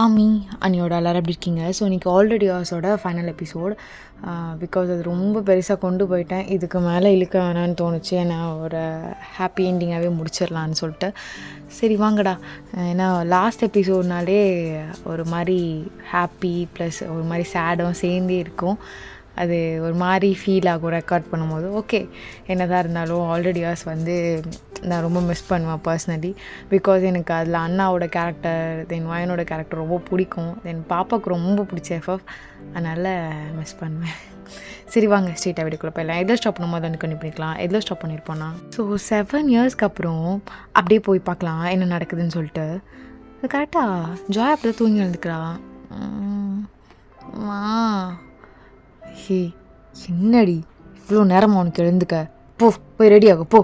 ஆமி அண்ணியோட எல்லோரும் எப்படி இருக்கீங்க? ஸோ இன்றைக்கி ஆல்ரெடி ஹவர்ஸோட ஃபைனல் எபிசோட். பிகாஸ் அது ரொம்ப பெருசாக கொண்டு போயிட்டேன். இதுக்கு மேலே இழுக்க வேணான்னு தோணுச்சு. நான் ஒரு ஹாப்பி என்டிங்காகவே முடிச்சிடலான்னு சொல்லிட்டு சரி வாங்கடா. ஏன்னா லாஸ்ட் எபிசோட்னாலே ஒரு மாதிரி ஹாப்பி ப்ளஸ் ஒரு மாதிரி சேடும் சேர்ந்தே இருக்கும். அது ஒரு மாதிரி ஃபீல் ஆகும் ரெக்கார்ட் பண்ணும்போது. ஓகே, என்ன தான் இருந்தாலும் ஆல்ரெடி ஹவர்ஸ் நான் ரொம்ப மிஸ் பண்ணுவேன் பர்சனலி. பிகாஸ் எனக்கு அதில் அண்ணாவோட கேரக்டர் தென் வயனோட கேரக்டர் ரொம்ப பிடிக்கும். தென் பாப்பாவுக்கு ரொம்ப பிடிச்ச எஃப்எஃப், அதனால் மிஸ் பண்ணுவேன். சரி வாங்க ஸ்ட்ரீட்டாக வீட்டுக்குள்ளே போயிடலாம். எதில் ஸ்டாப் பண்ணும்போது கண்டினியூ பண்ணிக்கலாம். எதில் ஸ்டாப் பண்ணியிருப்போன்னா ஸோ 7 இயர்ஸ்க்கு அப்புறம் அப்படியே போய் பார்க்கலாம் என்ன நடக்குதுன்னு சொல்லிட்டு. அது கரெக்டாக ஜாய் அப்படி தான் தூங்கி எழுந்துக்கிறா. ஹே என்னடி இவ்வளோ நேரமாக அவனுக்கு எழுந்துக்க, போய் ரெடி ஆகும் போ.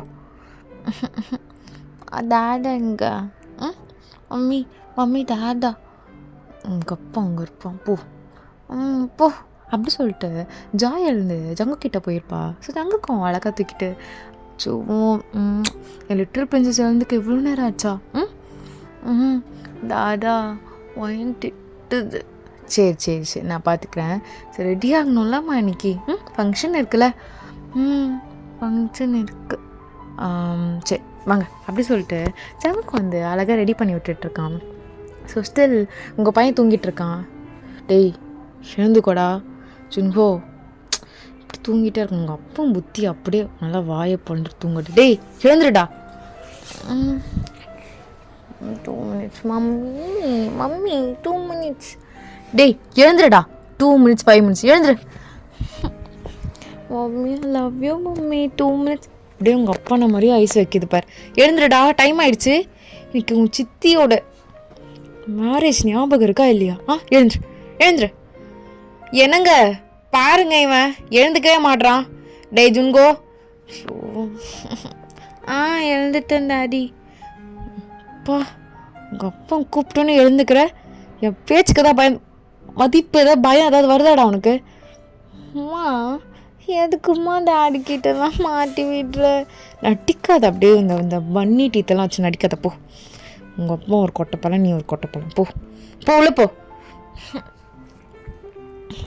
டேடா எங்க? மம்மி மம்மி டேடா உங்கள் அப்பா அங்கே இருப்பான், போ அப்படி சொல்லிட்டு ஜாய் எழுந்து ஜங்கு கிட்டே போயிருப்பா. ஸோ ஜங்குக்கும் அழகாக தூக்கிட்டு ஸோ என் லிட்டில் பிரின்சஸ் எழுந்துக்கு எவ்வளோ நேரம் ஆச்சா? டாடா ஒயின் திட்டுது. சரி நான் பார்த்துக்கிறேன். சரி ரெடி ஆகணும்லம்மா இன்னைக்கு. ஃபங்க்ஷன் இருக்குல்ல? ஃபங்க்ஷன் இருக்குது. சரி வாங்க அப்படி சொல்லிட்டு ஜங்குக்கு அழகாக ரெடி பண்ணி விட்டுட்ருக்கான். ஸோ ஸ்டில் உங்கள் பையன் தூங்கிட்டுருக்கான். டேய் எழுந்துக்கோடா ஜுன்ஹோ, இப்படி தூங்கிட்டே இருக்கும். உங்கள் அப்பன் புத்தி அப்படியே நல்லா வாயை பண்ணிட்டு தூங்கிட்டு. டேய் எழுந்துருடா. 2 minutes மம்மி 2 minutes. டேய் எழுந்துருடா. 2 minutes 5 minutes எழுந்துரு. Mummy love you mummy 2 minutes. அப்படியே உங்கள் அப்பான மாதிரியே ஐஸ் வைக்கிது பார். எழுந்துருடா, டைம் ஆயிடுச்சு. இன்னைக்கு உங்கள் சித்தியோட மேரேஜ் ஞாபகம் இருக்கா இல்லையா? எழுந்துரு. என்னங்க பாருங்க, இவன் எழுந்துக்கவே மாட்றான். டேய் ஜுன்கோ. எழுந்துட்டேன் டாடி. அப்பா உங்கள் அப்பா கூப்பிட்டோன்னு எழுந்துக்கிற. என் பேச்சுக்கு தான் பயம், மதிப்பு ஏதாவது பயம் ஏதாவது வருதாடா உனக்கு? அம்மா எதுக்குமா டாடி கிட்ட தான் மாட்டி விடுற? நடிக்காத, அப்படியே இந்த வன்னி டீத்தெல்லாம் வச்சு நடிக்காத போ. உங்கள் அப்பா ஒரு கொட்டைப்பழம், நீ ஒரு கொட்டைப்பழம். போ உள்ள போ.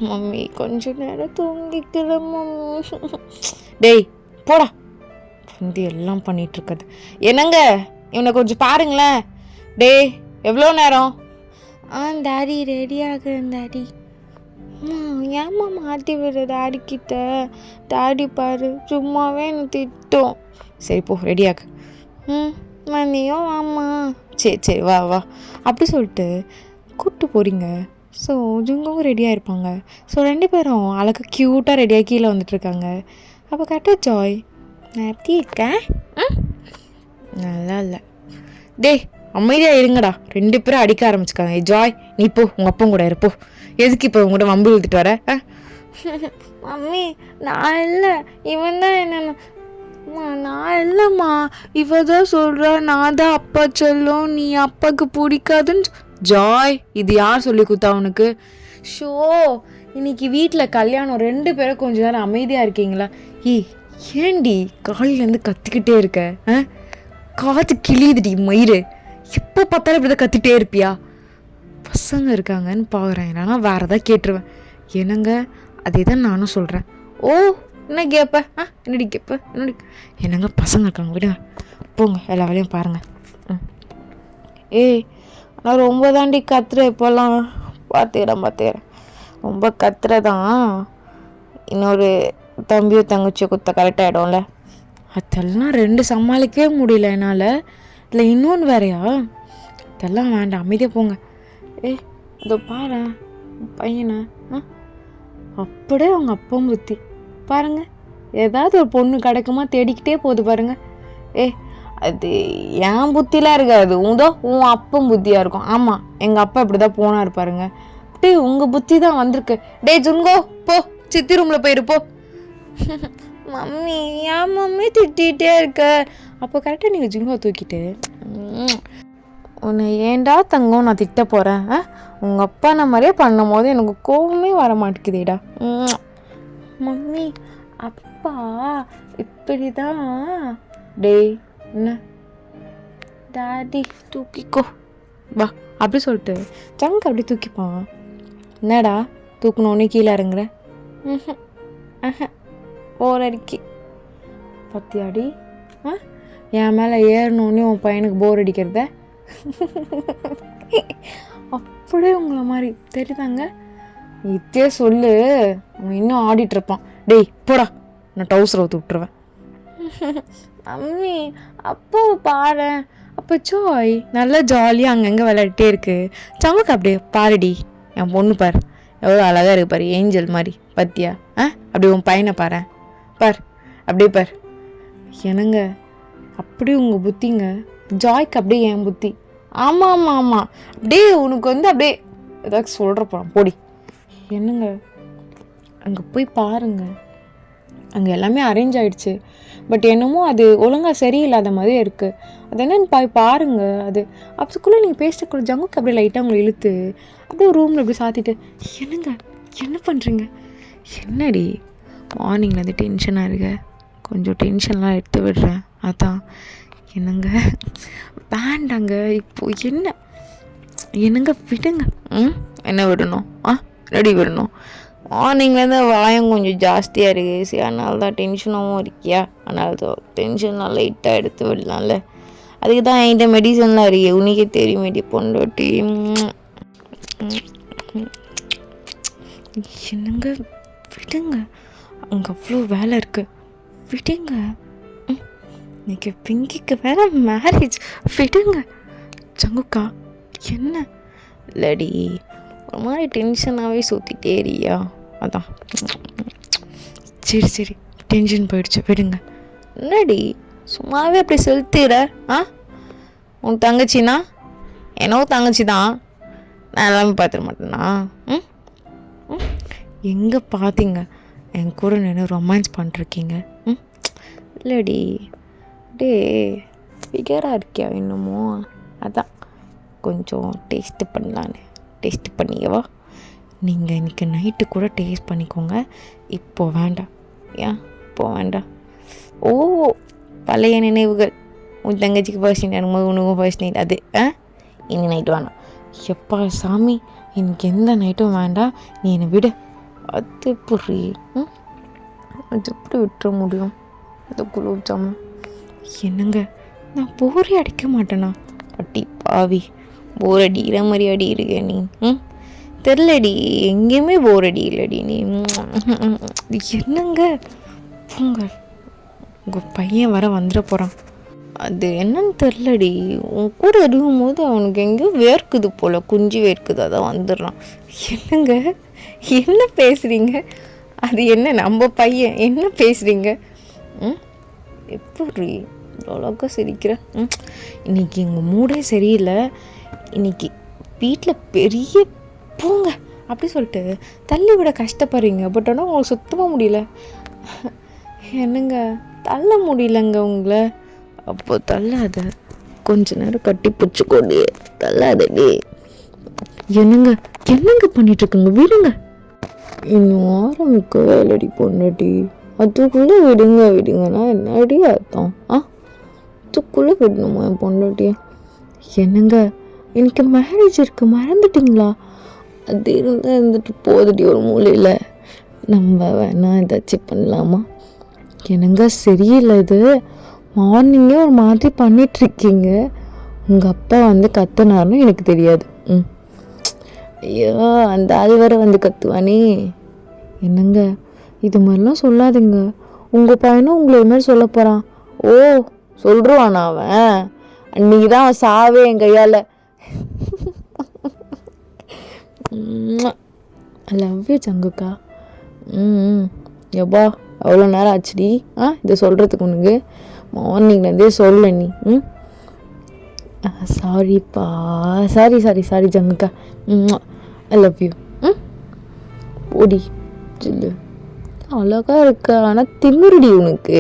மம்மி கொஞ்ச நேரம் தூங்கிக்கிற மம்மி. டேய் போடா, எல்லாம் பண்ணிகிட்ருக்குது. என்னங்க இவனை கொஞ்சம் பாருங்களேன். டேய் எவ்வளோ நேரம்? டாடி ரெடி ஆகுறேன் டாடி. ஏம்மா மாட்டி விடுற டாடி கிட்ட? டாடி பாரு சும்மாவே எனக்கு திட்டும். சரி போ ரெடி ஆகு. நீயும் வாம்மா. சரி வா அப்படி சொல்லிட்டு கூப்பிட்டு போகிறீங்க. ஸோ ஜுங்கவும் ரெடியாக இருப்பாங்க. ஸோ 2 பேரும் அழகாக க்யூட்டாக ரெடியாக கீழே வந்துட்டுருக்காங்க. அப்போ கரெக்டாக ஜாய் நான் எப்படி இருக்கேன்? நல்லா இல்லை. டேய் அமைதியாக இருங்கடா. 2 பேரும் அடிக்க ஆரம்பிச்சுக்காங்க. ஜாய் நீ போ, உங்கள் அப்பா கூட இருப்போ. எதுக்கு இப்போ உங்கள்கிட்ட வம்பு இழுத்துட்டு வர? மம்மி நான் இல்லை, இவன் தான் என்னென்ன. நான் இல்லைம்மா, இவ தான் சொல்கிற. நான் தான் அப்பா சொல்லும், நீ அப்பாவுக்கு பிடிக்காதுன்னு. ஜாய் இது யார் சொல்லி கொடுத்தா உனக்கு? ஷோ இன்னைக்கு வீட்டில் கல்யாணம். 2 பேரும் கொஞ்சம் நேரம் அமைதியாக இருக்கீங்களா? ஏண்டி காலையிலேருந்து கத்திக்கிட்டே இருக்க? காற்று கிளியுதுடி மயிறு. எப்போ பார்த்தாலும் இப்படி தான் கத்திட்டே இருப்பியா? பசங்க இருக்காங்கன்னு பார்க்குறேன், ஆனால் வேறு எதாவது கேட்டுருவேன். என்னங்க அதே தான் நானும் சொல்கிறேன். என்ன கேட்ப? என்னடி கேட்ப? என்னங்க பசங்க இருக்காங்க, விடுங்க போங்க, எல்லா வேலையும் பாருங்கள். ஆனால் ரொம்ப தாண்டி கத்துற இப்போல்லாம். பார்த்துக்கிறேன் ரொம்ப கத்துறதான். இன்னொரு தம்பியோ தங்கச்சியோ குத்த கரெக்டாகிடும்ல. அதெல்லாம் 2 சமாளிக்கவே முடியல என்னால். இல்லை இன்னொன்று வேறையா? அதெல்லாம் வேண்டாம், அமைதியாக போங்க. இதோ பாரு பையனை. அப்படியே அவங்க அப்பா புத்தி பாருங்க. ஏதாவது ஒரு பொண்ணு கிடைக்குமா தேடிக்கிட்டே போகுது பாருங்க. அது என் புத்திலாம் இருக்காது, உன் அப்பன் புத்தியாக இருக்கும். ஆமாம் எங்கள் அப்பா இப்படி தான் போனார் பாருங்க. அப்படியே உங்கள் புத்தி தான் வந்திருக்கு. டே ஜுன்கோ போ, சித்தி ரூமில் போயிருப்போ. மம்மி ஏன் மம்மி திட்டிகிட்டே இருக்க? அப்போ கரெக்டாக நீங்கள் ஜுன்கோ தூக்கிட்டு உன்னை ஏண்டா தங்கம் நான் திட்ட போகிறேன்? உங்கள் அப்பா நான் மாதிரியே பண்ணும் போது எனக்கு கோவமே வர மாட்டேங்குதேடா. மம்மி அப்பா இப்படி தான். டேய் என்ன டாடி தூக்கிக்கோ வா, அப்படி சொல்லிட்டு ஜங்கு அப்படி தூக்கிப்பான். என்னடா தூக்கணுன்னே கீழே இறங்குற? போர் அடிக்கி பத்தியாடி என் மேலே ஏறணுன்னே உன் பையனுக்கு போர் அடிக்கிறத அப்படியே உங்களை மாதிரி தெரியுதாங்க. இதே சொல்லு அவன் இன்னும் ஆடிட்டுருப்பான். டேய் போடா, நான் டவுசரை ஊற்றி விட்டுருவேன். மம்மி அப்போ பாரு, அப்போ ஜாய் நல்லா ஜாலியாக அங்கங்கே விளையாடிட்டே இருக்கு. சங்குக்கு அப்படியே பாருடி, என் பொண்ணு பாரு எவ்வளோ அழகாக இருக்கு பாரு, ஏஞ்சல் மாதிரி பத்தியா? அப்படி உன் பையனை பாரு பார், அப்படியே பார். என்னங்க அப்படியே உங்கள் புத்திங்க, ஜாய்க்கு அப்படியே என் புத்தி. ஆமாம் ஆமாம் ஆமாம், அப்படியே உனக்கு அப்படியே ஏதாச்சும் சொல்கிற போகிறான் போடி. என்னங்க அங்கே போய் பாருங்க, அங்கே எல்லாமே அரேஞ்ச் ஆகிடுச்சு. பட் என்னமோ அது ஒழுங்காக சரியில்லாத மாதிரி இருக்குது. அது என்னென்னு பாருங்க. அது அதுக்குள்ளே நீங்கள் பேசிட்டு ஜங்குக்கு அப்படியே லைட்டாக உங்களை இழுத்து அப்படியே ரூமில் அப்படி சாத்திட்டு, என்னங்க என்ன பண்ணுறீங்க? என்னடி மார்னிங்லேருந்து டென்ஷனாக இருக்க? கொஞ்சம் டென்ஷன்லாம் எடுத்து விடுறேன், அதான். என்னங்க வேண்டாங்க இப்போது, என்னங்க விடுங்க. என்ன விடணும்? ரெடி விடணும். மார்னிங்லேருந்து வாயம் கொஞ்சம் ஜாஸ்தியாக இருக்குது, சரி அதனால தான் டென்ஷனாகவும் இருக்கியா, அதனால தான் டென்ஷன்லாம் லைட்டாக எடுத்து விடலாம்ல. அதுக்கு தான் என்கிட்ட மெடிசன்லாம் இருக்கு, உனக்கே தெரியும் மெடி பொண்டாட்டி. என்னங்க விடுங்க, அங்கே அவ்வளோ வேலை இருக்குது, விடுங்க. இன்னைக்கு பிங்கிக்கு வேற மேரேஜ், விடுங்க. ஜங்குக்கா என்ன இல்லடி ஒரு மாதிரி டென்ஷனாகவே சுற்றிட்டே இருக்கியா, அதான். சரி டென்ஷன் போயிடுச்சு, விடுங்க. என்னடி சும்மாவே அப்படி செலுத்திட? உன் தங்கச்சின்னா என்னவோ தங்கச்சி தான், நான் எல்லாமே பார்த்துட மாட்டேனா? எங்கே பார்த்தீங்க என் கூட நின்று ரொமான்ஸ் பண்ணிருக்கீங்க? இல்லடி டே ஃபிகராக இருக்கியா இன்னமும், அதான் கொஞ்சம் டேஸ்ட்டு பண்ணலான்னு. டேஸ்ட் பண்ணிக்கவா? நீங்கள் இன்றைக்கி நைட்டு கூட டேஸ்ட் பண்ணிக்கோங்க, இப்போ வேண்டாம். ஏன் இப்போ வேண்டாம்? ஓ பழைய நினைவுகள், உன் தங்கச்சிக்கு ஃபர்ஸ்ட் நைட் இருக்கும்போது உனக்கும் ஃபர்ஸ்ட் நைட், அது இனி நைட்டு வேணாம். எப்பா சாமி, எனக்கு எந்த நைட்டும் வேண்டாம், நீ என்னை விட. அது எப்படி அது எப்படி விட்டுற முடியும்? அது குலோப் ஜாமுன். என்னங்க நான் போரே அடிக்க மாட்டேனா? பட்டி பாவி, போர் அடிக்கிற மாதிரி அடி இருக்க நீ. தெரிலடி, எங்கேயுமே போர் அடிக்கலடி நீ. என்னங்க போங்க, உங்கள் பையன் வர வந்துட போகிறான். அது என்னன்னு தெரிலடி, உன் கூட இருக்கும் போது அவனுக்கு எங்கேயோ வேர்க்குது போல், குஞ்சு வேர்க்குது, அதான் வந்துடுறான். என்னங்க என்ன பேசுகிறீங்க? அது என்ன நம்ம பையன், என்ன பேசுகிறீங்க? எப்படி அழகாக சிரிக்கிற? இன்னைக்கு எங்கள் மூடே சரியில்லை, இன்னைக்கு வீட்டில் பெரிய போங்க அப்படி சொல்லிட்டு தள்ளி விட கஷ்டப்படுறீங்க. பட் ஆனால் உங்களுக்கு சுத்தமாக முடியல. என்னங்க தள்ள முடியலங்க உங்களை? அப்போ தள்ளாத, கொஞ்ச நேரம் கட்டி பிடிச்சிக்கொண்டு தள்ளாதடி. என்னங்க பண்ணிட்டுருக்குங்க, விடுங்க. இன்னும் ஆரம்பிக்க வேலடி பொண்ணாட்டி, அதுக்குள்ளே விடுங்கன்னா என்னடி அர்த்தம்? அதுக்குள்ளே விடணுமா என் பொண்டாட்டிய? என்னங்க எனக்கு மேரேஜ் இருக்கு, மறந்துட்டிங்களா? அது இருந்தால் இருந்துட்டு போதுடி ஒரு மூலையில், நம்ம வேணா ஏதாச்சும் பண்ணலாமா? என்னங்க சரியில்லை இது, மார்னிங்கே ஒரு மாதிரி பண்ணிகிட்ருக்கீங்க. உங்கள் அப்பா வந்து கத்துனாருன்னு எனக்கு தெரியாது. ஐயோ அந்த ஆள் வேறு வந்து கத்துவானே. என்னங்க இது மாதிரிலாம் சொல்லாதுங்க, உங்கள் பையனும் உங்களை இது மாதிரி சொல்ல போகிறான். ஓ சொல்கிறானா அவன்? அன்றைக்கி தான் அவன் சாவே என் கையால். ஐ லவ் யூ ஜங்குக்கா. எப்பா எவ்வளோ நேரம் ஆச்சுடி இதை சொல்கிறதுக்கு உனக்கு? மார்னிங்லேருந்தே சொல்ல நீ. சாரிப்பா, சாரி ஜங்குக்கா. I love you. ஓடி சொல்லு, அழகாக இருக்க, ஆனால் திமிருடி உனக்கு.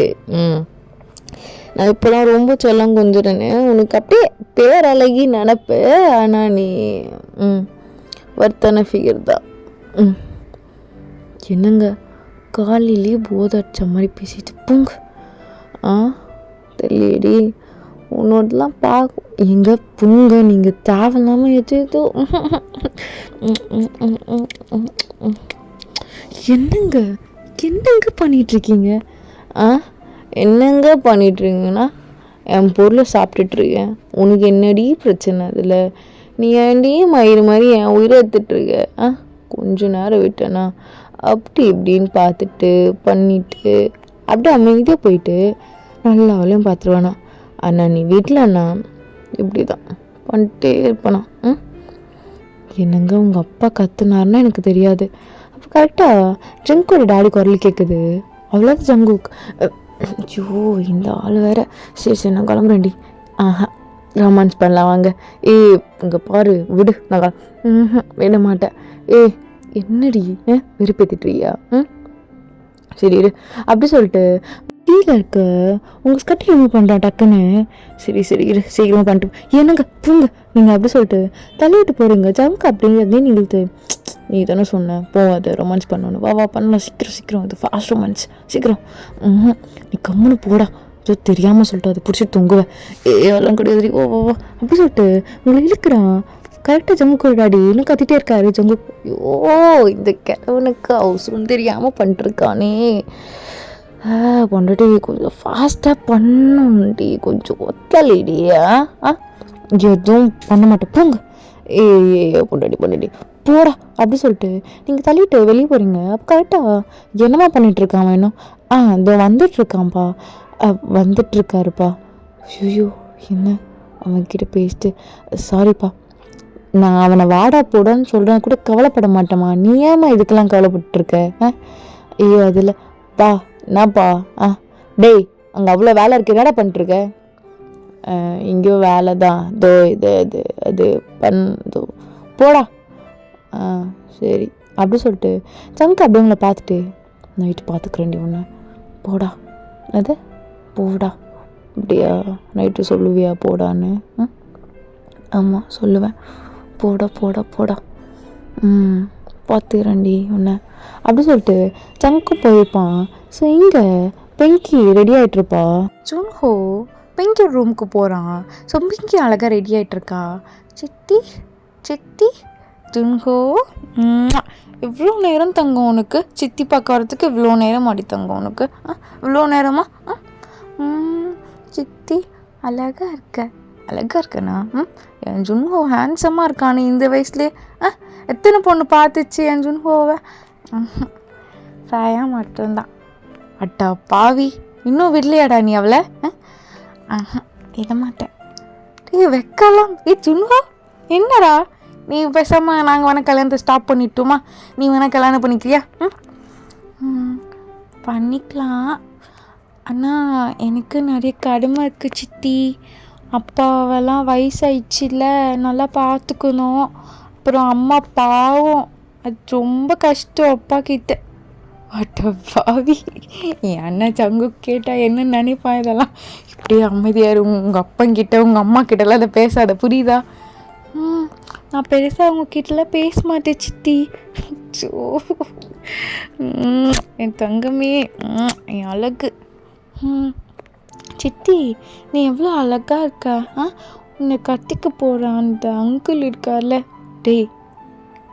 நான் இப்போலாம் ரொம்ப சொல்லம் கொஞ்சிறேன்னு உனக்கு அப்படியே பேரழகி நினப்பு, ஆனால் நீ வர்த்தனை ஃபிகர் தான். என்னங்க காலையிலேயே போதை அடித்த மாதிரி பேசிட்டு போங்க. தெரியலடி, உன்னோடலாம் பார்க்கும் எங்கே புங்க நீங்கள் தேவையில்லாமல் எதோ என்னங்க என்னங்க பண்ணிகிட்ருக்கீங்க? என்னங்க பண்ணிகிட்ருக்கீங்கன்னா என் பொருளை சாப்பிட்டுட்ருக்கேன். உனக்கு என்னடி பிரச்சனை அதில்? நீ ஏன்டி மயிறு மாதிரி என் உயிரை எடுத்துட்ருக்க? கொஞ்சம் நேரம் விட்டேனா அப்படி இப்படின்னு பார்த்துட்டு பண்ணிவிட்டு அப்படியே அமைதியாக போயிட்டு நல்லா வேலையும் பார்த்துருவேண்ணா. அண்ணா நீ வீட்டில் அண்ணா இப்படி தான் பண்ணிட்டே இருப்பேண்ணா. என்னங்க உங்கள் அப்பா கற்றுனாருன்னா எனக்கு தெரியாது. அப்போ கரெக்டாக ஜங்குவோட டாடி குரல் கேட்குது. அவ்வளோதான் ஜங்கு. ஐயோ இந்த ஆள் வேறு. சரி நான் கிளம்புறேன்டி. ரொமான்ஸ் பண்ணலாம் வாங்க. இங்கே பாரு விடு. நான் விட மாட்டேன். என்னடி வெறுப்பேற்றிட்டுறியா? சரி இரு அப்படி சொல்லிட்டு கீழே இருக்க உங்கள் ஸ்கர்ட் ரிமூவ் பண்ணுறான் டக்குன்னு. சரி இரு சீக்கிரமாக பண்ணிட்டு என்னங்க பூங்க நீங்கள் அப்படி சொல்லிட்டு தள்ளிவிட்டு போகிறீங்க. ஜங்கு அப்படிங்கிறதே நீங்கள் நீ தானே சொன்னேன் போவாது ரொமான்ஸ் பண்ணணும். வா பண்ணலாம் சீக்கிரம் அது ஃபாஸ்ட் ரொமான்ஸ் சீக்கிரம். நீ கம்முன்னு போடா. ஏதோ தெரியாமல் சொல்லிட்டு அதை பிடிச்சிட்டு தொங்குவேன். அதெல்லாம் கிடையாது. ஓ அப்படி சொல்லிட்டு உங்களை இழுக்கிறான். கரெக்டாக ஜங்குக்கு டாடி இன்னும் கத்திட்டே இருக்காரு. ஜங்கு ஐயோ இந்த கிழவனுக்கு அவசரம் தெரியாமல் பண்ணிட்டுருக்கானே. பொண்டாட்டி கொஞ்சம் ஃபாஸ்ட்டாக பண்ணணும்டி, கொஞ்சம் ஒத்தலைடியா. எதுவும் பண்ண மாட்டேன் போங்க. பொண்டாட்டி போடா அப்படி சொல்லிட்டு நீங்கள் தள்ளிட்டு வெளியே போகிறீங்க. அப்போ கரெக்டாக என்னம்மா பண்ணிகிட்ருக்கான் வேணும்? இதோ வந்துட்டுருக்கான்ப்பா. வந்துட்டுருக்காருப்பா. ஐயோ என்ன அவன்கிட்ட பேசிட்டு சாரிப்பா நான் அவனை வாடா போடான்னு சொல்கிறேன் கூட கவலைப்பட மாட்டேம்மா. நீ ஏம்மா இதுக்கெல்லாம் கவலைப்பட்டுருக்க? ஐயோ அதில் பா என்னப்பா டேய் அங்கே அவ்வளோ வேலை இருக்கு என்னடா பண்ணிட்டுருக்க? இங்கேயோ வேலை தான் தோ இது அது பண்ணோ போடா. சரி அப்படி சொல்லிட்டு சங்கு அப்படி உங்களை பார்த்துட்டு நைட்டு பார்த்துக்கிறேன்டி ஒன்று போடா. அது போடா அப்படியா? நைட்டு சொல்லுவியா போடான்னு? ஆமாம் சொல்லுவேன். போடா பார்த்துக்கிறேன்டி ஒன்று அப்படி சொல்லிட்டு சங்கு போயிருப்பான். ஸோ இங்கே பெங்கி ரெடி ஆகிட்ருப்பா. ஜுன்ஹோ பெங்கி ரூமுக்கு போகிறான். ஸோ பெங்கி அழகாக ரெடி ஆகிட்ருக்கா. சித்தி ஜுன்ஹோ இவ்வளோ நேரம் தங்கும் உனக்கு? சித்தி பார்க்க வரத்துக்கு இவ்வளோ நேரம் ஆடி தங்கும் உனக்கு? இவ்வளோ நேரமா? சித்தி அழகாக இருக்கண்ணா. என் ஜுன்ஹோ ஹேண்ட்ஸமாக இருக்கானு இந்த வயசுலேயே. எத்தனை பொண்ணு பார்த்துச்சு என் ஜுன்ஹோவை? ராயா மட்டும்தான். அட்டா பாவி இன்னும் விடலையாடா நீ அவளை? விட மாட்டேன். வைக்கலாம். ஜுன்ஹோ என்னடா நீ பேசாமல் நாங்கள் வேணால் கல்யாணத்தை ஸ்டாப் பண்ணிட்டோமா? நீ வேணால் கல்யாணம் பண்ணிக்கிறியா? பண்ணிக்கலாம். ஆனால் எனக்கு நிறைய கடமை இருக்குது சித்தி. அப்பாவெல்லாம் வயசாயிடுச்சுல்ல, நல்லா பார்த்துக்கணும். அப்புறம் அம்மா பாவம், அது ரொம்ப கஷ்டம் அப்பா கிட்ட. அட்டப்பாவி என் அண்ணன் சங்கு கேட்டால் என்ன நினைப்பான்? இதெல்லாம் இப்படியே அமைதியாரு. உங்கள் அப்பங்கிட்ட உங்கள் அம்மா கிட்டலாம் அதை பேசாத புரியுதா? நான் பெருசாக அவங்கக்கிட்டலாம் பேச மாட்டேன் சித்தி. ஸோ என் தங்கமே என் அழகு. சித்தி நீ எவ்வளோ அழகாக இருக்க. உன்னை கத்திக்க போகிற அந்த அங்கிள் இருக்கார்ல, டேய்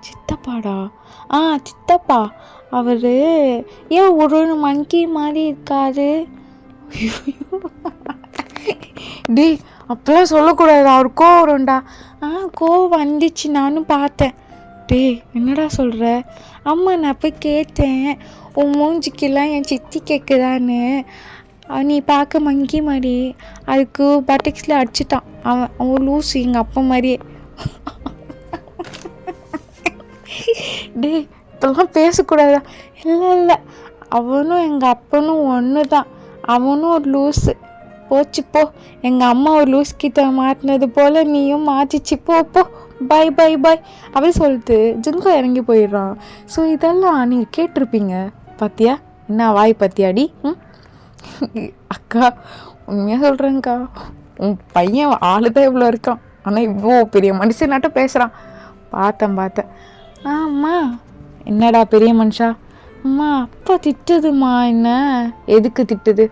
சித்தப்பாடா. சித்தப்பா அவர் ஏன் ஒரு மங்கி மாதிரி இருக்காரு? டேய் அப்போலாம் சொல்லக்கூடாது, அவர் கோவம்டா. கோவம் வந்துச்சு, நானும் பார்த்தேன். டேய் என்னடா சொல்கிற? அம்மா நான் போய் கேட்டேன் உன் மூஞ்சிக்கெல்லாம் என் சித்தி கேட்குதான்னு. நீ பார்க்க மங்கி மாதிரி, அதுக்கு பட்டெக்ஸில் அடிச்சிட்டான் அவன் லூஸ் எங்கள் அப்பா மாதிரியே. டேய் இப்போல்லாம் பேசக்கூடாதா? இல்லை அவனும் எங்கள் அப்பனும் ஒன்று தான். அவனும் ஒரு லூஸு. போச்சு போ. எங்கள் அம்மா ஒரு லூஸ் கிட்ட மாட்டினது போல் நீயும் மாற்றிச்சு. போ பாய் அப்படி சொல்லிட்டு ஜுன்ஹோ இறங்கி போயிடுறான். ஸோ இதெல்லாம் நீங்கள் கேட்டிருப்பீங்க. பார்த்தியா என்ன வாய் பார்த்தியாடி? அக்கா உண்மையாக சொல்கிறேங்க்கா, உன் பையன் ஆளு தான் இவ்வளோ இருக்கான், ஆனால் இவ்வளோ பெரிய மனுஷனாட்டம் பேசுகிறான். பார்த்தேன். அம்மா என்னடா பெரிய மனுஷா? அம்மா அப்பா திட்டுதுமா. என்ன எதுக்கு திட்டுது?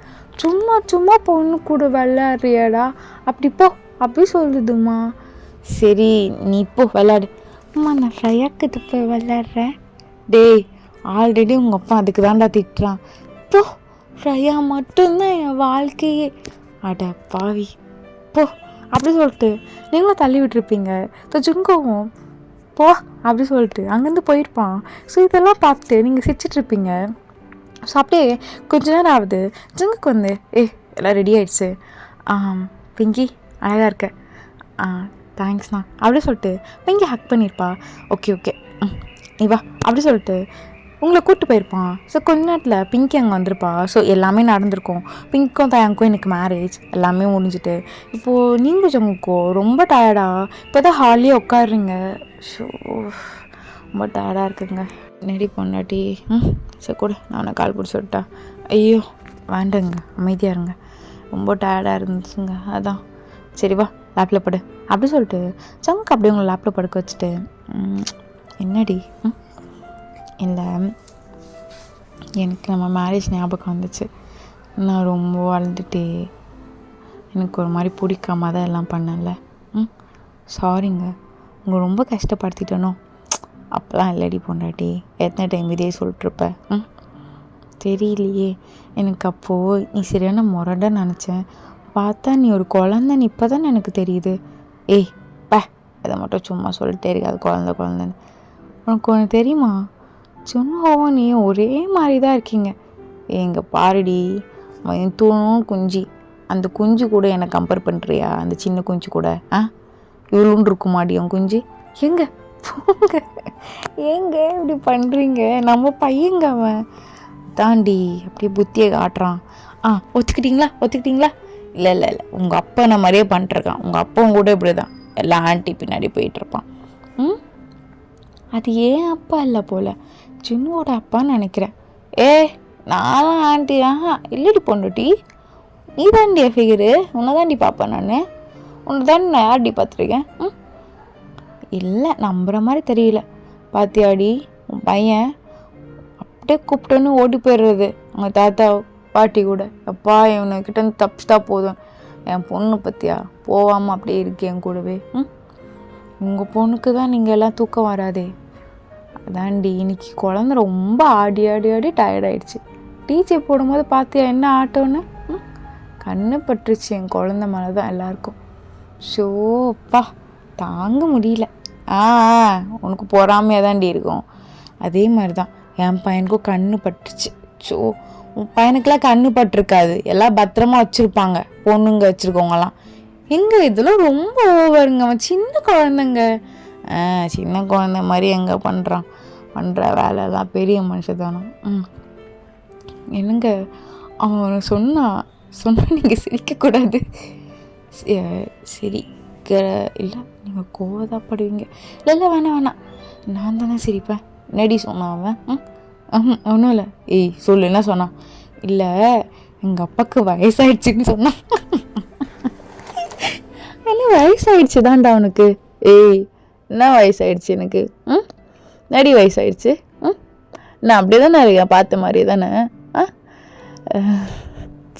சும்மா சும்மா பொண்ணு கூட விளையாடுறியாடா, அப்படி போ அப்படி சொல்லுதுமா. சரி நீ இப்போ விளையாடு. அம்மா நான் ஃப்ரையாக்கிட்ட போய் விளையாடுறேன். டேய் ஆல்ரெடி உங்கள் அப்பா அதுக்கு தான்டா திட்டுறான். போ, ஃப்ரையா மட்டும்தான் என் வாழ்க்கையே. அட பாவி போ அப்படி சொல்லிட்டு நீங்களும் தள்ளி விட்டுருப்பீங்க. ஸோ ஜுங்கோவும் போ அப்படி சொல்லிட்டு அங்கேருந்து போயிருப்பான். ஸோ இதெல்லாம் பார்த்துட்டு நீங்கள் சிரிச்சிட்ருப்பீங்க. ஸோ அப்படியே கொஞ்ச நேரம் ஆகுது. ஜுங்குக்கு வந்து எல்லாம் ரெடி ஆகிடுச்சு. பிங்கி அழகாக இருக்க, தேங்க்ஸ்ண்ணா அப்படி சொல்லிட்டு பிங்கி ஹக் பண்ணியிருப்பா. ஓகே ஓகே நீ வா அப்படி சொல்லிட்டு உங்களை கூப்பிட்டு போயிருப்பான். ஸோ கொஞ்ச நேரத்தில் பிங்கி அங்கே வந்திருப்பா. ஸோ எல்லாமே நடந்திருக்கும். பிங்க்கும் தயாங்க்கும் எனக்கு மேரேஜ் எல்லாமே முடிஞ்சுட்டு இப்போது நீங்கள் ஜங்குக்கோ ரொம்ப டயர்டா இப்போ தான் ஹாலியே உட்காடுறீங்க. ஸோ ரொம்ப டயர்டாக இருக்குங்க. நெடி பொண்டாட்டி சரி கூட நான் உன்னை கால் பிடிச்சி விட்டா. ஐயோ வேண்டாங்க, அமைதியாக இருங்க, ரொம்ப டயர்டாக இருந்துச்சுங்க அதான். சரி வா லேப்பில் படு அப்படி சொல்லிட்டு ஜங்குக்கு அப்படியே உங்களை லேப்பில் படுக்க வச்சுட்டு என்னடி இல்லை எனக்கு நம்ம மேரேஜ் ஞாபகம் வந்துச்சு. நான் ரொம்ப வளர்ந்துட்டே எனக்கு ஒரு மாதிரி பிடிக்காம தான் எல்லாம் பண்ணல. சாரிங்க, உங்களை ரொம்ப கஷ்டப்படுத்திட்டனோ. அப்போலாம் இல்லடி பொண்டாட்டி, எத்தனை டைம் இதே சொல்லிட்டுருப்ப. தெரியலையே எனக்கு அப்போது நீ சரியான முரடன்னு நினச்சேன். பார்த்தா நீ ஒரு குழந்தைன்னு இப்போ தான் எனக்கு தெரியுது. ஏய் பே, அதை மட்டும் சும்மா சொல்லிட்டே இருக்காது குழந்தைன்னு. உனக்கு ஒன்று தெரியுமா, சும்மாவும் நீ ஒரே மாதிரி தான் இருக்கீங்க. எங்க பாருடி தூணும் குஞ்சு, அந்த குஞ்சு கூட என்னை கம்பேர் பண்ணுறியா? அந்த சின்ன குஞ்சு கூட இவ்வளோன்னு இருக்குமாடி உன் குஞ்சு? எங்க போங்க, ஏங்க இப்படி பண்ணுறீங்க? நம்ம பையங்க அவன் தாண்டி அப்படியே புத்தியை காட்டுறான். ஒத்துக்கிட்டீங்களா? இல்லை உங்கள் அப்பா நான் மாதிரியே பண்ணிட்டுருக்கான். உங்கள் அப்பாவும் கூட இப்படி தான் எல்லாம் ஆண்டி பின்னாடி போயிட்டுருப்பான். அது ஏன் அப்பா இல்லை போல், சின்னோட அப்பான்னு நினைக்கிறேன். நானும் ஆண்டி இல்லடி பொண்ணுட்டி, நீ தாண்டி ஃபிகரு, உன்னை தாண்டி பார்ப்பேன் நான். உன்னை தாண்டி நான் யார்டி பார்த்துருக்கேன்? இல்லை நம்புகிற மாதிரி தெரியல. பாத்தியாடி உன் பையன் அப்படியே கூப்பிட்டோன்னு ஓடி போயிடுறது அவங்க தாத்தா பாட்டி கூட. அப்பா இவனுக்கிட்ட இருந்து தப்பிச்சிட்டா போதும். என் பொண்ணு பற்றியா போகாமல் அப்படியே இருக்கேன் கூடவே. உங்கள் பொண்ணுக்கு தான் நீங்கள் எல்லாம் தூக்கம் வராதே. அதாண்டி இன்னைக்கு குழந்த ரொம்ப ஆடி டயர்டாயிடுச்சு. டீச்சர் போடும்போது பார்த்தியா என்ன ஆட்டோன்னு? கண்ணு பட்டுருச்சு என் குழந்த மேலே தான் எல்லாருக்கும். ஷோப்பா தாங்க முடியல. உனக்கு பொறாமையாக தாண்டி இருக்கும். அதே மாதிரி தான் என் பையனுக்கும் கண்ணு பட்டுருச்சு. ஸோ உன் பையனுக்கெல்லாம் கண்ணு பட்டிருக்காது, எல்லாம் பத்திரமா வச்சுருப்பாங்க பொண்ணுங்க வச்சுருக்கவங்கலாம். எங்கே இதெல்லாம் ரொம்ப ஓவருங்க. அவன் சின்ன குழந்தைங்க. சின்ன குழந்தை மாதிரி எங்கே பண்ணுற வேலைலாம் பெரிய மனுஷன் தானே. என்னங்க அவன் சொன்னா நீங்கள் சிரிக்கக்கூடாது. சிரிக்கிற இல்லை, நீங்கள் கோவதாப்படுவீங்க. இல்லை வேணாம், நான் தானே சிரிப்பேன். நடி சொன்னான் அவன். ஒன்றும் இல்லை. சொல்லு என்ன சொன்னான்? இல்லை எங்கள் அப்பாவுக்கு வயசாயிடுச்சுன்னு சொன்னான். என்ன வயசாயிடுச்சு தான்டா அவனுக்கு? என்ன வயசாயிடுச்சு எனக்கு? நடி வயசாயிடுச்சு. நான் அப்படியே தானே இருக்கேன், பார்த்த மாதிரி தானே.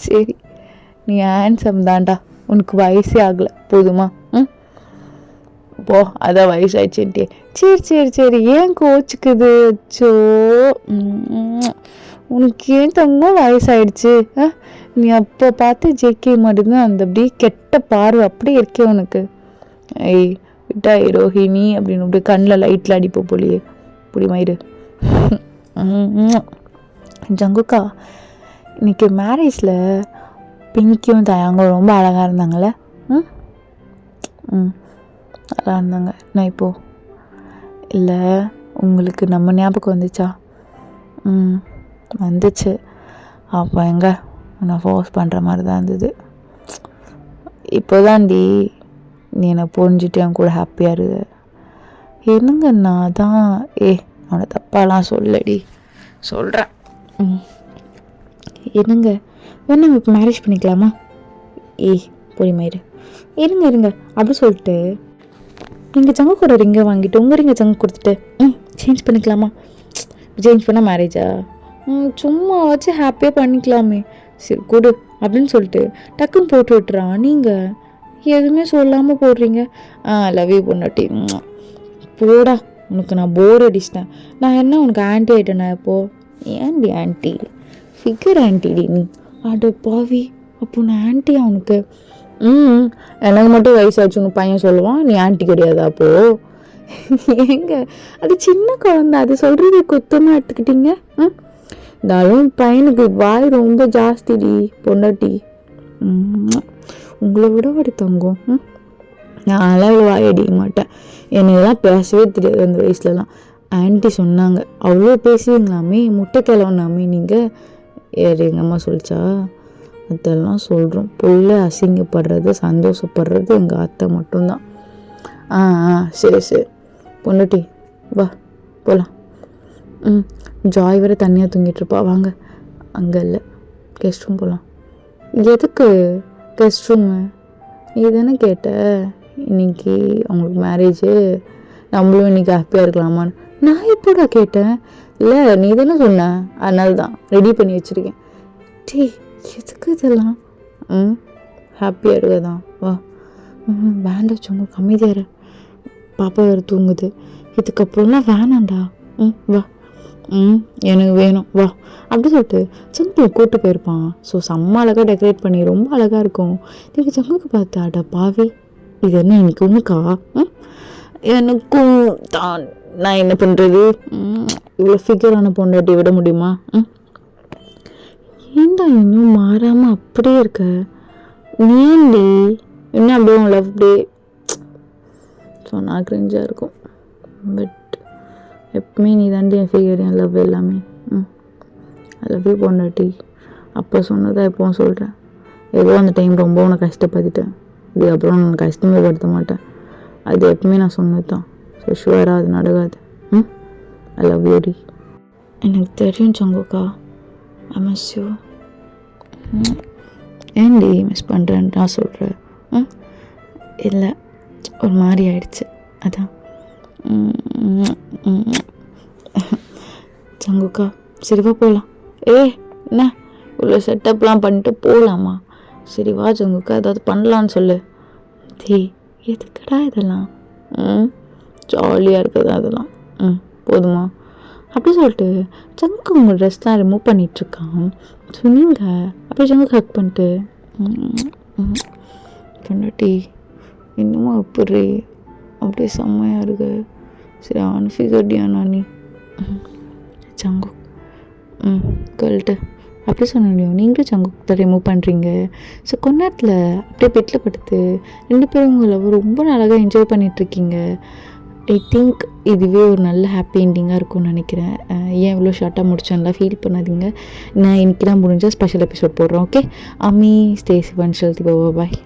சரி நீ ஹேண்ட்ஸம் தான்டா, உனக்கு வயசே ஆகலை போதுமா? போ, அதான் வயசாயிடுச்சுன்ட்டே. சரி ஏன் கோச்சுக்குது? அச்சோ உனக்கு ஏன் தங்கம் வயசாயிடுச்சு? நீ அப்போ பார்த்து ஜேகே மட்டும்தான் அந்த அப்படியே கெட்ட பார்வை அப்படியே இருக்கே உனக்கு. விட்டா ரோஹிணி அப்படின்னு அப்படியே கண்ணில் லைட்டில் அடிப்போ போலியே. இப்படி மயிறு ஜங்குக்கா, இன்னைக்கு மேரேஜில் பிங்கியும் தயாங்கும் ரொம்ப அழகாக இருந்தாங்கள்ல? நல்லா இருந்தாங்க. நான் இப்போது இல்லை உங்களுக்கு நம்ம ஞாபகம் வந்துச்சா? வந்துச்சு. அப்போ எங்கே உன்னை ஃபோர்ஸ் பண்ணுற மாதிரி தான் இருந்தது. இப்போதான்டி நீ என்னை புரிஞ்சுட்டு என் கூட ஹாப்பியாக இரு. என்னங்கண்ணா தான் அவனை தப்பாலாம் சொல்லடி. சொல்கிறேன். என்னங்க வேணா இப்போ மேரேஜ் பண்ணிக்கலாமா? பொறுமையிரு, இருங்க அப்படி சொல்லிட்டு நீங்கள் ஜங்கு கூட ரிங்கை வாங்கிட்டு உங்கள் ரிங்கை ஜங்கு கொடுத்துட்டு சேஞ்ச் பண்ணிக்கலாமா? சேஞ்ச் பண்ணால் மேரேஜா? சும்மா வச்சு ஹாப்பியாக பண்ணிக்கலாமே. சரி கொடு அப்படின்னு சொல்லிட்டு டக்குன்னு போட்டு விட்டுறான். நீங்கள் எதுவுமே சொல்லாமல் போடுறீங்க. லவ் யூ பொண்டாட்டி. போடா, உனக்கு நான் போர் அடிச்சிட்டேன். நான் என்ன உனக்கு ஆன்ட்டி ஆகிட்டேனா இப்போது? ஏன்டி ஆன்ட்டி? ஃபிகர் ஆன்ட்டிடி நீ. அட பாவி, அப்போ நான் ஆன்ட்டியா உனக்கு? எனக்கு மட்டும் வயசாச்சு உனக்கு பையன் சொல்லுவான், நீ ஆன்ட்டி கிடையாதா அப்போது? ஏங்க அது சின்ன குழந்தை, அது சொல்கிறது குத்தமாக எடுத்துக்கிட்டீங்க. இருந்தாலும் பையனுக்கு வாய் ரொம்ப ஜாஸ்திடி பொண்டாட்டி. உங்களை விட ஒரு தங்கம். நான்லாம் வாய் அடிக்க மாட்டேன். எனக்குலாம் பேசவே தெரியாது அந்த வயசுலலாம். ஆன்ட்டி சொன்னாங்க, அவ்வளோ பேசுவீங்களாமே, முட்டை கிளவுனாமே நீங்கள். யார் எங்கள் அம்மா சொல்லிச்சா? அதெல்லாம் சொல்கிறோம். புள்ள அசிங்கப்படுறது சந்தோஷப்படுறது எங்கள் அத்தை மட்டும்தான். சரி சரி பொண்டாட்டி வா போகலாம். ஜாய் வரை தனியாக தூங்கிட்டுருப்பா, வாங்க. அங்கே இல்லை, கெஸ்ட் ரூம் போகலாம். எதுக்கு கெஸ்ட் ரூமு? நீ தானே கேட்ட இன்னைக்கு அவங்களுக்கு மேரேஜு, நம்மளும் இன்றைக்கி ஹாப்பியாக இருக்கலாமான்னு. நான் எப்போடா கேட்டேன்? இல்லை நீ தானே சொன்ன, அதனால தான் ரெடி பண்ணி வச்சுருக்கேன். எதுக்கு இதெல்லாம்? ஹாப்பியாக இருக்கதான், வா. வேண்டாம் வச்சவங்க கம்மிதாரு, பாப்பா வேறு தூங்குது. இதுக்கப்புறம்லாம் வேணாண்டா. வா. எனக்கு வேணும், வா. அப்படி சொல்லிட்டு சங்கு கூப்பிட்டு போயிருப்பான். ஸோ செம்ம அழகாக டெக்கரேட் பண்ணி ரொம்ப அழகாக இருக்கும். நீங்கள் சங்குக்கு பார்த்து, அட பாவி, இது என்ன இன்னைக்கு ஒன்றுக்கா? எனக்கும் தான், நான் என்ன பண்ணுறது? இவ்வளோ ஃபிகரான பொண்டாட்டி விட முடியுமா? ஏண்டா இன்னும் மாறாமல் அப்படியே இருக்க? ஏண்டி என்ன அப்படியே உன் லவ் டே சொன்னால் கிரிஞ்சாக இருக்கும். பட் எப்பவுமே நீ தாண்டி என் ஃபிகர், என் லவ் எல்லாமே. ஐ லவ் யூ பொண்டாட்டி. அப்போ சொன்னதான் எப்போவும் சொல்கிறேன். ஏதோ அந்த டைம் ரொம்ப உன்னை கஷ்டப்படுத்திட்டேன், இதுக்கப்புறம் நான் கஷ்டமே படுத்த மாட்டேன். அது எப்பவுமே நான் சொன்னது தான். ஸோ ஷுவராக அது நடக்காது. ஐ லவ் யூ டி. எனக்கு தெரியும் சங்கோக்கா, ஐ மிஸ் யூ. ஏன்டி மிஸ் பண்ணுறேன்னு நான் சொல்கிறேன்? இல்லை, ஒரு மாதிரி ஆயிடுச்சு, அதான். சங்குக்கா சரிவா போகலாம். என்ன இவ்வளோ செட்டப்லாம் பண்ணிட்டு போகலாமா? சரி வா சங்குக்கா, ஏதாவது பண்ணலான்னு சொல்லு. எதுக்கடா இதெல்லாம்? ஜாலியாக இருக்குது அதெல்லாம். போதுமா? அப்படி சொல்லிட்டு சங்கு உங்கள் ட்ரெஸ்லாம் ரிமூவ் பண்ணிகிட்ருக்கான். ஸோ நீங்கள் அப்படியே சங்கு ஹக் பண்ணிட்டு, பொண்டாட்டி இன்னுமா எப்படி அப்படியே செம்மையாக இருக்கு. சரி அவனு ஃபிகர்டியானா நீ சங்கு கல்ட்டு அப்படி சொன்ன முடியும். நீங்களும் சங்குக்கு தான் ரிமூவ் பண்ணுறீங்க. ஸோ கொஞ்ச நேரத்தில் அப்படியே பெட்டில் படுத்து 2 பேரும் உங்களை ரொம்ப அழகாக என்ஜாய் பண்ணிகிட்ருக்கீங்க. ஐ திங்க் இதுவே ஒரு நல்ல ஹாப்பி எண்டிங்காக இருக்கும்னு நினைக்கிறேன். ஏன் இவ்வளோ ஷார்ட்டாக முடிச்சோன்னெலாம் ஃபீல் பண்ணாதீங்க. நான் இன்றைக்கி தான் முடிஞ்சால் ஸ்பெஷல் எபிசோட் போடுறோம். ஓகே, அம்மி ஸ்டே சிவன் செல்தி, பாய்.